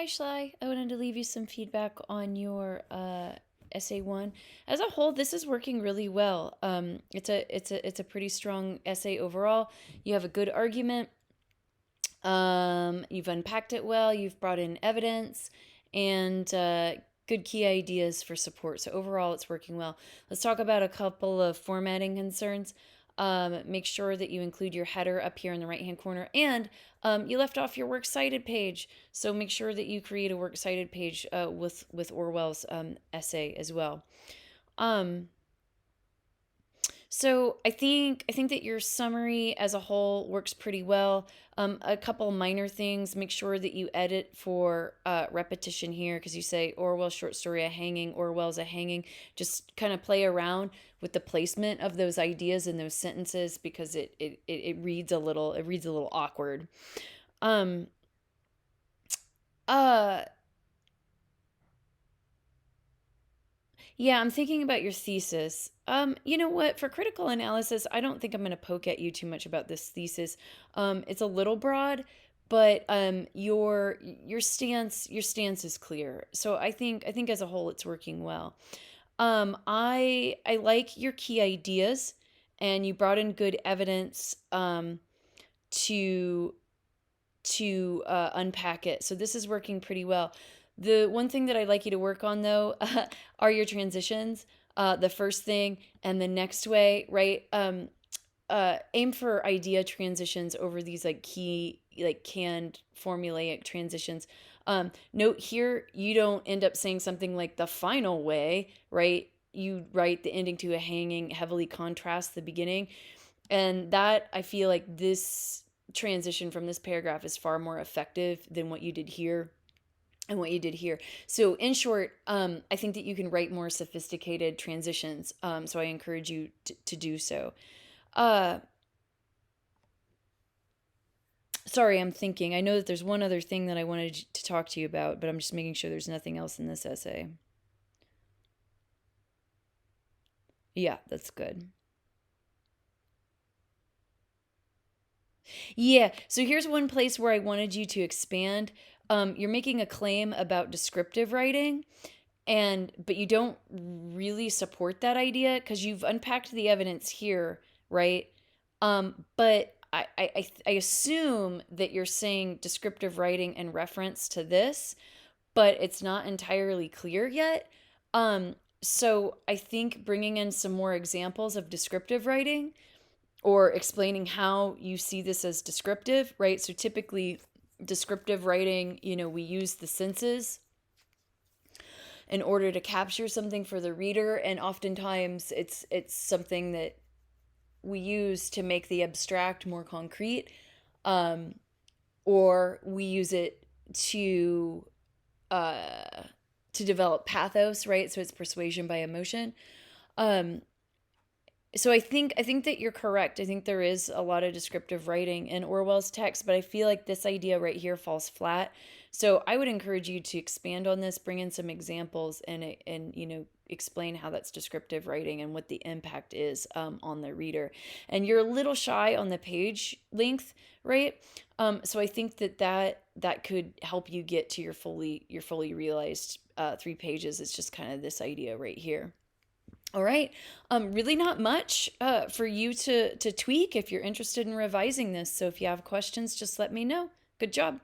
Hi, Schley. I wanted to leave you some feedback on your essay one. As a whole, this is working really well. It's a pretty strong essay overall. You have a good argument. You've unpacked it well. You've brought in evidence and good key ideas for support. So overall, it's working well. Let's talk about a couple of formatting concerns. Make sure that you include your header up here in the right-hand corner, and you left off your works cited page. So make sure that you create a works cited page with Orwell's essay as well. So I think that your summary as a whole works pretty well. A couple minor things: make sure that you edit for repetition here, because you say Orwell's short story a hanging, Orwell's a hanging. Just kind of play around with the placement of those ideas in those sentences, because it reads a little awkward. Um, uh, Yeah, I'm thinking about your thesis. You know what? For critical analysis, I don't think I'm going to poke at you too much about this thesis. It's a little broad, but your stance is clear. So I think as a whole, it's working well. I like your key ideas, and you brought in good evidence to unpack it. So this is working pretty well. The one thing that I'd like you to work on, though, are your transitions. The first thing and the next way, right? Aim for idea transitions over these like key, like canned formulaic transitions. Note here, you don't end up saying something like the final way, right? You write the ending to a hanging, heavily contrast the beginning. And that, I feel like this transition from this paragraph is far more effective than what you did here and what you did here. So in short, I think that you can write more sophisticated transitions. So I encourage you to do so. Uh, Sorry, I'm thinking. I know that there's one other thing that I wanted to talk to you about, but I'm just making sure there's nothing else in this essay. Yeah, that's good. Yeah, so here's one place where I wanted you to expand. You're making a claim about descriptive writing, and but you don't really support that idea because you've unpacked the evidence here, right? But I assume that you're saying descriptive writing in reference to this, but it's not entirely clear yet. So I think bringing in some more examples of descriptive writing, or explaining how you see this as descriptive, right? So typically, descriptive writing, we use the senses in order to capture something for the reader, and oftentimes it's something that we use to make the abstract more concrete, um, or we use it uh, to develop pathos, right? So it's persuasion by emotion. Um, so I think that you're correct. I think there is a lot of descriptive writing in Orwell's text, but I feel like this idea right here falls flat. So I would encourage you to expand on this, bring in some examples, and explain how that's descriptive writing and what the impact is on the reader. And you're a little shy on the page length, right? So I think that could help you get to your fully realized 3 pages. It's just kind of this idea right here. All right. Really not much for you to tweak if you're interested in revising this. So if you have questions, just let me know. Good job.